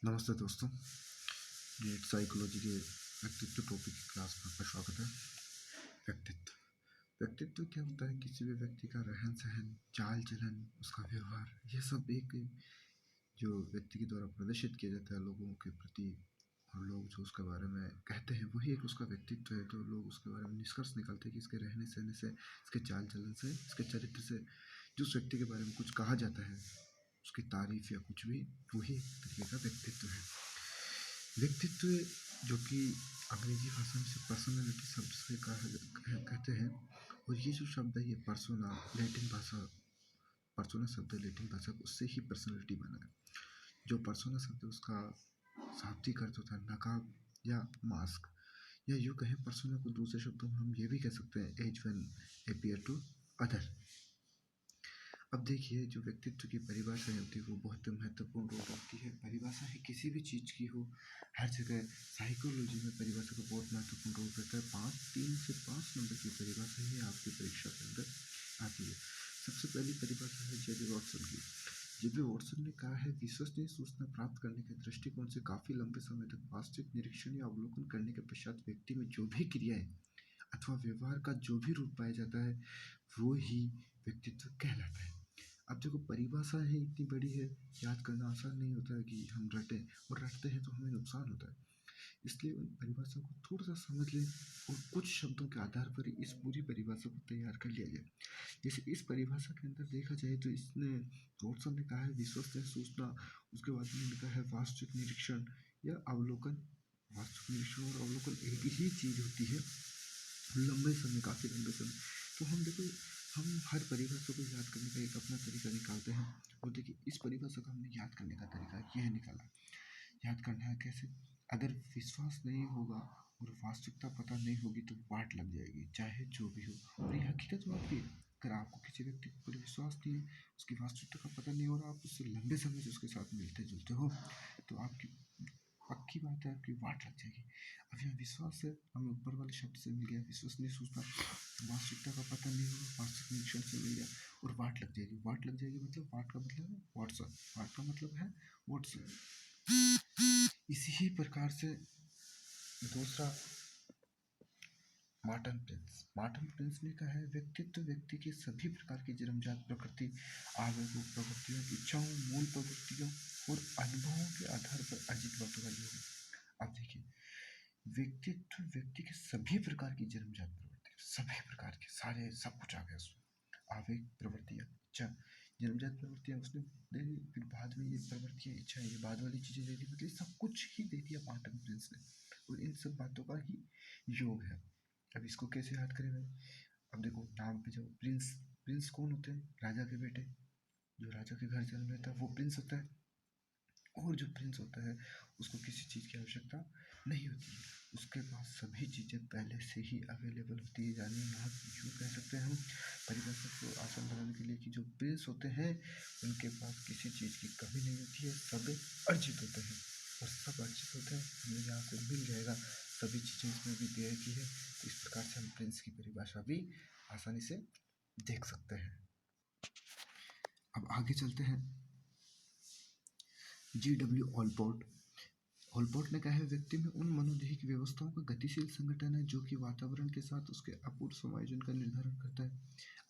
नमस्ते दोस्तों। NEET psychology के व्यक्तित्व टॉपिक की क्लास में आपका स्वागत है। व्यक्तित्व व्यक्तित्व क्या होता है? किसी भी व्यक्ति का रहन सहन, चाल चलन, उसका व्यवहार, यह सब एक जो व्यक्ति के द्वारा प्रदर्शित किया जाता है लोगों के प्रति, और लोग जो उसके बारे में कहते हैं वही एक उसका व्यक्तित्व है। तो लोग उसके बारे में निष्कर्ष निकालते हैं कि इसके रहने सहने से, इसके चाल चलन से, इसके चरित्र से जिस व्यक्ति के बारे में कुछ कहा जाता है, उसकी तारीफ या कुछ भी, वही एक तरीके का व्यक्तित्व है। व्यक्तित्व जो कि अंग्रेजी भाषा में से पर्सनालिटी शब्द से कहते हैं, और ये जो शब्द है ये पर्सोना शब्द है लैटिन भाषा, उससे ही पर्सनालिटी बना है। जो पर्सोना शब्द है उसका शाब्दिक अर्थ होता है नकाब या मास्क, या यूँ कहें पर्सोना को दूसरे शब्दों में हम ये भी कह सकते हैं as when appear to other. अब देखिए, जो व्यक्तित्व की परिभाषा होती है वो बहुत महत्वपूर्ण रोल रखती है। परिभाषा है किसी भी चीज़ की हो, हर जगह साइकोलॉजी में परिभाषा का बहुत महत्वपूर्ण रोल रहता है। 3 से 5 नंबर की परिभाषा ही आपकी परीक्षा के अंदर आती है। सबसे पहली परिभाषा है जेबी वॉटसन की। जेबी वॉटसन ने कहा है, विश्वसनीय सूचना प्राप्त करने के दृष्टिकोण से काफ़ी लंबे समय तक वास्तविक निरीक्षण या अवलोकन करने के पश्चात व्यक्ति में जो भी क्रियाएं अथवा व्यवहार का जो भी रूप पाया जाता है वो ही व्यक्तित्व कहलाता है। अब देखो, परिभाषा है इतनी बड़ी है, याद करना आसान नहीं होता है कि हम रटें, और रटते हैं तो हमें नुकसान होता है। इसलिए उन परिभाषा को थोड़ा सा समझ लें और कुछ शब्दों के आधार पर इस पूरी परिभाषा को तैयार कर लिया जाए। जैसे इस परिभाषा के अंदर देखा जाए तो इसने वॉटसन ने कहा है विश्वसनीय सूचना, उसके बाद में लिखा है वास्तविक निरीक्षण या अवलोकन। वास्तविक निरीक्षण और अवलोकन एक ही चीज़ होती है लंबे समय, काफ़ी लंबे समय। तो हम देखो, हम हर परिभाषा को याद करने का एक अपना तरीका निकालते हैं, और देखिए इस परिभाषा का हमने याद करने का तरीका यह निकाला। याद करना है कैसे? अगर विश्वास नहीं होगा और वास्तविकता पता नहीं होगी तो वाट लग जाएगी, चाहे जो भी हो। और ये हकीकत बात भी है। अगर आपको किसी व्यक्ति के ऊपर विश्वास नहीं है, उसकी वास्तविकता का पता नहीं हो रहा, आप उससे लंबे समय से उसके साथ मिलते जुलते हो, तो आपकी पक्की बात है आपकी वाट लग जाएगी। अब यहाँ विश्वास है, हमें ऊपर वाले शब्द से मिल गया, विश्वसनीय सूचना, वास्तविकता का पता नहीं होगा, वास्तविक निरीक्षण से मिल गया, और वाट लग जाएगी। वाट लग जाएगी मतलब, वाट का मतलब है व्हाट्सअप, वाट का मतलब है व्हाट्सअप। इसी ही प्रकार से दूसरा, मार्टन प्रिंस ने कहा है, व्यक्तित्व व्यक्ति की सभी प्रकार की जन्मजात प्रकृति, आवेगों, प्रवृत्तियों, इच्छाओं, मूल प्रवृत्तियों और अनुभवों के आधार पर अर्जित बातों का योग है। अब देखिए, व्यक्तित्व व्यक्ति के सभी प्रकार की जन्मजात प्रवृत्ति, सभी प्रकार के, सारे सब कुछ आ गया उसमें। आवेग, प्रवृत्तियाँ, इच्छा, जन्मजात प्रवृत्तियाँ उसने दे दी, फिर बाद में ये प्रवृत्तियाँ, इच्छा, ये बाद वाली चीज़ें दे दी, मतलब सब कुछ ही दे दिया मार्टन प्रिंस ने, और इन सब बातों का ही योग है। अब इसको कैसे याद करें भाई? अब देखो, नाम पे जाओ, प्रिंस। प्रिंस कौन होते हैं? राजा के बेटे। जो राजा के घर जन्म लेता है वो प्रिंस होता है, और जो प्रिंस होता है उसको किसी चीज़ की आवश्यकता नहीं होती है, उसके पास सभी चीज़ें पहले से ही अवेलेबल होती है। यानी यहाँ यूँ कह सकते हैं हम परिभाषा को आसान बनाने के लिए कि जो प्रिंस होते हैं उनके पास किसी चीज़ की कमी नहीं होती है, सब अर्जित होते हैं, और सब अर्जित होते हैं, हमें यहाँ से मिल जाएगा, सभी चीज़ें इसमें भी दिया की है। तो इस प्रकार से हम प्रिंस की परिभाषा भी आसानी से देख सकते हैं। अब आगे चलते हैं। G.W. ऑलपोर्ट ने कहा है, व्यक्ति में उन मनोदैहिक व्यवस्थाओं का गतिशील संगठन है जो कि वातावरण के साथ उसके अपूर्व समायोजन का निर्धारण करता है।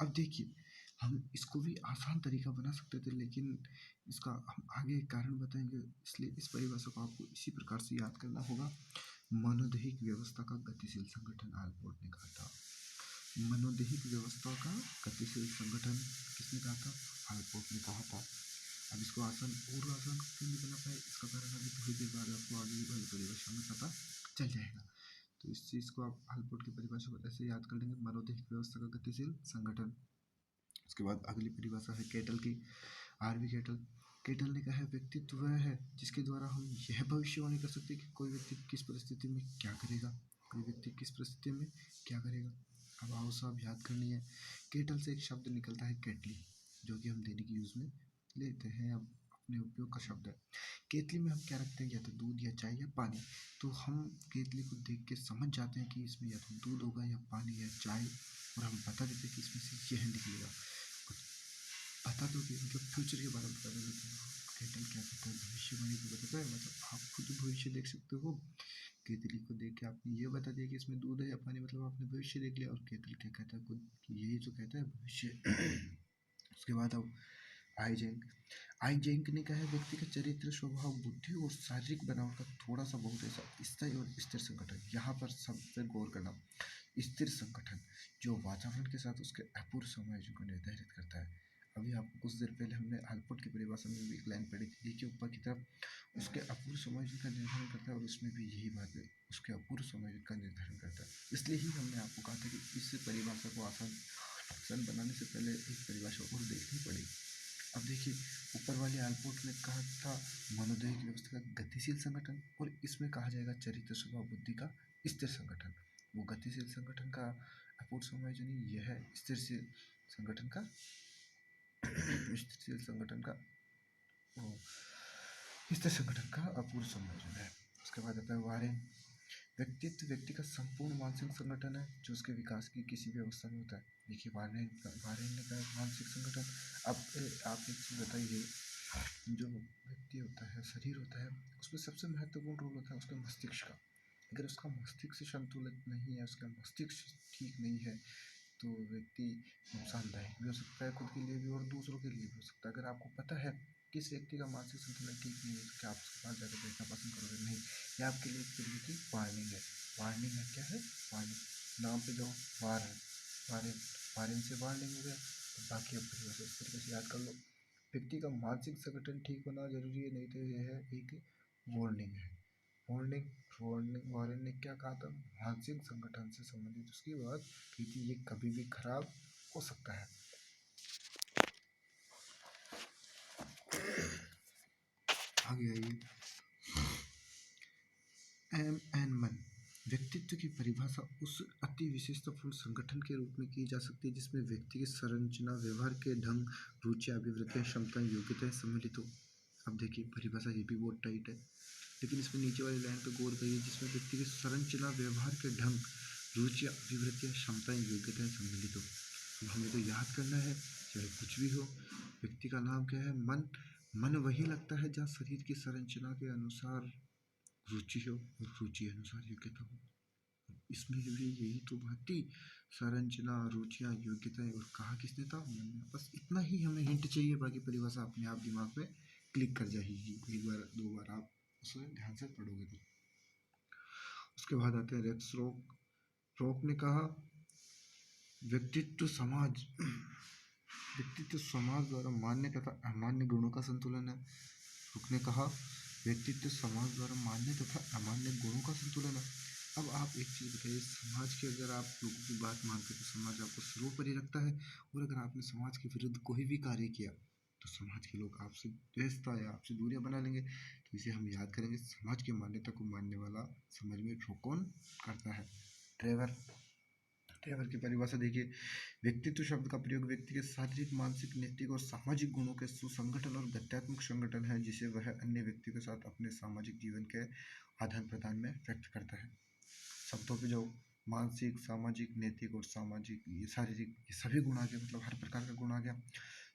अब देखिए, हम इसको भी आसान तरीका बना सकते थे, लेकिन इसका हम आगे एक कारण बताएंगे, इसलिए इस परिभाषा को आपको इसी प्रकार से याद करना होगा। मनोदैहिक व्यवस्था का गतिशील संगठन ऑलपोर्ट ने कहा था। मनोदैहिक व्यवस्था का गतिशील संगठन किसने कहा था? ऑलपोर्ट ने कहा था। अब इसको आसान क्यों नहीं बना पाए, इसका कारण अभी थोड़ी देर बाद आपको आगे वाली परिभाषा में पता चल जाएगा। तो इस चीज़ को आप ऑलपोर्ट की परिभाषा को ऐसे याद कर लेंगे, मनोदैहिक व्यवस्था का गतिशील संगठन। उसके बाद अगली परिभाषा है केटल की, आरवी केटल ने कहा है, व्यक्तित्व वह है जिसके द्वारा हम यह भविष्यवाणी कर सकते हैं कि कोई व्यक्ति किस परिस्थिति में क्या करेगा, कोई व्यक्ति किस परिस्थिति में क्या करेगा। अब आओ साहब, याद करनी है। केटल से एक शब्द निकलता है केटली, जो कि हम दैनिक यूज में लेते हैं, अब अपने उपयोग का शब्द है। केतली में हम क्या रखते हैं, या तो दूध या चाय या पानी। तो हम केतली को देख के समझ जाते हैं कि इसमें या तो दूध होगा या पानी या चाय, और हम बता देते हैं कि इसमें से यह निकलेगा। बता दो कि मतलब फ्यूचर के बारे में बता देते हैं केटल क्या करता है, भविष्यवाणी को बताता है, मतलब आप खुद भविष्य देख सकते हो। केतली को देख के आपने ये बता दिया कि इसमें दूध है या पानी, मतलब आपने भविष्य देख लिया। और केतल क्या कहता है, खुद यही जो कहता है भविष्य। उसके बाद अब आइजेंक आइजेंक ने कहा है, व्यक्ति का चरित्र, स्वभाव, बुद्धि और शारीरिक बनावट का थोड़ा सा बहुत ऐसा स्थायी और स्थिर संगठन। यहाँ पर सबसे गौर करना, स्थिर संगठन जो वातावरण के साथ उसके अपूर्व समायोजन को निर्धारित करता है। अभी आपको कुछ देर पहले हमने आलपोर्ट की परिभाषा में भी एक लाइन पढ़ी थी, देखिए ऊपर की तरफ उसके अपूर्व समायोजन का निर्धारण करता है, और उसमें भी यही बात है, उसके अपूर्व समायोजन का निर्धारण करता है। इसलिए ही हमने आपको कहा था कि इस परिभाषा को आसान बनाने से पहले एक परिभाषा और देखनी पड़ेगी। अब देखिए, ऊपर वाले आलपोर्ट ने कहा था मनोदैहिक व्यवस्था का गतिशील संगठन, और इसमें कहा जाएगा चरित्र, स्वभाव, बुद्धि का स्थिर संगठन। वो गतिशील संगठन का अपूर्व समायोजन, यह है स्थिर संगठन का स्थिर संगठन का स्थिर संगठन का अपूर्व संयोजन है। उसके बाद आता है वारेन। व्यक्तित्व व्यक्ति का संपूर्ण मानसिक संगठन है जो उसके विकास की किसी भी अवस्था में होता है। देखिए वारेन ने कहा मानसिक संगठन। अब आप एक चीज बताइए, जो व्यक्ति होता है, शरीर होता है, उसमें सबसे महत्वपूर्ण रोल होता है उसके मस्तिष्क का। अगर उसका मस्तिष्क संतुलित नहीं है, उसका मस्तिष्क ठीक नहीं है, तो व्यक्ति नुकसानदायक भी हो सकता है, खुद के लिए भी और दूसरों के लिए भी हो सकता है। अगर आपको पता है किस व्यक्ति का मानसिक संतुलन ठीक नहीं है, तो क्या आप उसके पास जाकर देखना पसंद करोगे? नहीं। ये आपके लिए एक तरीके की वार्निंग है। वार्निंग है, क्या है? वार्निंग। नाम पे जो वार है, वार्निंग, वार्निंग से वार्निंग हो गया, तो बाकी अब परिभाषा इस तरीके से याद कर लो। व्यक्ति का मानसिक संगठन ठीक होना जरूरी है, नहीं तो यह है एक वार्निंग है। वार्निंग वार्निंग वार्निंग ने क्या कहा था? मानसिक संगठन से संबंधित उसकी बात की थी, ये कभी भी खराब हो सकता है। आगे आइए, एम एन मन। व्यक्तित्व की परिभाषा उस अति विशेषतापूर्ण संगठन के रूप में की जा सकती है जिसमें व्यक्ति की संरचना, व्यवहार के ढंग, रुचियां, अभिवृत्तियां, क्षमताएं, योग्यताएं सम्मिलित हो। अब देखिए परिभाषा ये भी बहुत टाइट है, लेकिन इसमें नीचे वाली लाइन पर गौर करिए, जिसमें व्यक्ति की संरचना, व्यवहार के ढंग, रुचियां, अभिवृत्तियां, क्षमताएं, योग्यताएं सम्मिलित हो। अब हमें तो याद करना है, चाहे कुछ भी हो। व्यक्ति का नाम क्या है? मन। मन वही लगता है जहाँ शरीर की संरचना के अनुसार रुचि हो और रुचि अनुसार योग्यता हो। इसमें भी यही तो बात थी, संरचना, रुचियां, योग्यताएं, और कहा किसने था? मन ने। बस इतना ही हमें हिंट चाहिए, बाकी परिभाषा अपने आप दिमाग में क्लिक कर जाएगी। एक बार दो बार आप उसे ध्यान से पढ़ोगे तो। उसके बाद आते हैं रेक्स रोक। रोक ने कहा व्यक्तित्व समाज द्वारा मान्य तथा अमान्य गुणों का संतुलन है। रोक ने कहा व्यक्तित्व समाज द्वारा मान्य तथा अमान्य गुणों का संतुलन है। अब आप एक चीज बताइए, समाज के अगर आप लोगों की बात मानते तो समाज आपको सर्वोपरि रखता है, और अगर आपने समाज के विरुद्ध कोई भी कार्य किया तो समाज के लोग आपसे द्वेषता या आपसे दूरियां बना लेंगे। तो इसे हम याद करेंगे, समाज की मान्यता को मानने वाला समाज में कौन करता है? ट्रेवर। ट्रेवर की परिभाषा देखिए, व्यक्तित्व शब्द का प्रयोग व्यक्ति के शारीरिक, मानसिक, नैतिक और सामाजिक गुणों के सुसंगठन और गत्यात्मक संगठन है, जिसे वह अन्य व्यक्तियों के साथ अपने सामाजिक जीवन के आदान प्रदान में व्यक्त करता है। शब्दों पे जो मानसिक, सामाजिक, नैतिक और सामाजिक, ये शारीरिक, ये सभी गुण आ गए, मतलब हर प्रकार का गुण आ गया।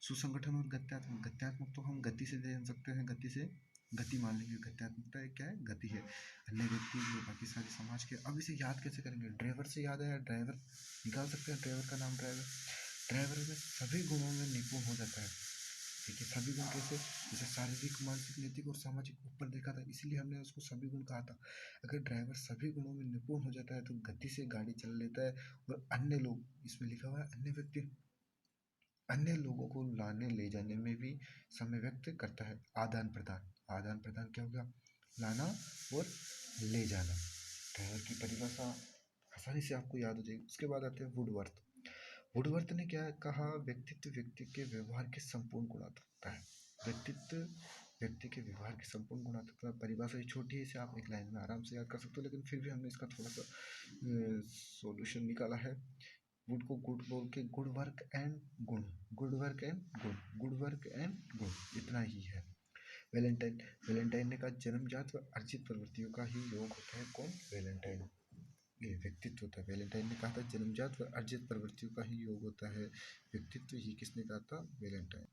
सुसंगठन और गत्यात्मक। गत्यात्मक तो हम गति से जान सकते हैं, गति से गति मान लेंगे। गत्यात्मकता क्या है? गति है। अन्य व्यक्ति जो बाकी सारे समाज के। अब इसे याद कैसे करेंगे? ड्राइवर से याद आया, ड्राइवर निकाल सकते हैं, ड्राइवर का नाम ड्राइवर। ड्राइवर में सभी गुणों में निपुण हो जाता है। देखिए सभी गुण कैसे? जैसे शारीरिक, मानसिक, नैतिक और सामाजिक ऊपर देखा था, इसलिए हमने उसको सभी गुण कहा था। अगर ड्राइवर सभी गुणों में निपुण हो जाता है तो गति से गाड़ी चला लेता है, और अन्य लोग, इसमें लिखा हुआ है अन्य व्यक्ति, अन्य लोगों को लाने ले जाने में भी समय व्यक्त करता है। आदान प्रदान। आदान प्रदान क्या होगा? लाना और ले जाना। ड्राइवर की परिभाषा आसानी से आपको याद हो जाएगी। उसके बाद आते हैं वुडवर्थ। वुडवर्थ ने क्या कहा? व्यक्तित्व व्यक्ति के व्यवहार के संपूर्ण गुणात्मकता है। व्यक्तित्व व्यक्ति के व्यवहार की संपूर्ण गुणात्मकता। परिभाषा ही छोटी है, इसे आप एक लाइन में आराम से याद कर सकते हो, लेकिन फिर भी हमने इसका थोड़ा सा सॉल्यूशन निकाला है। वुड को गुड बोल के गुड वर्क एंड गुण, गुड वर्क एंड गुण, गुड वर्क एंड गुण, इतना ही है। वैलेंटाइन। वैलेंटाइन ने कहा जन्मजात व अर्जित प्रवृत्तियों का ही योग होता है। कौन? वैलेंटाइन। ये व्यक्तित्व होता है। वैलेंटाइन ने कहा था जन्मजात व अर्जित प्रवृत्तियों का ही योग होता है व्यक्तित्व। ही किसने कहा था? वैलेंटाइन।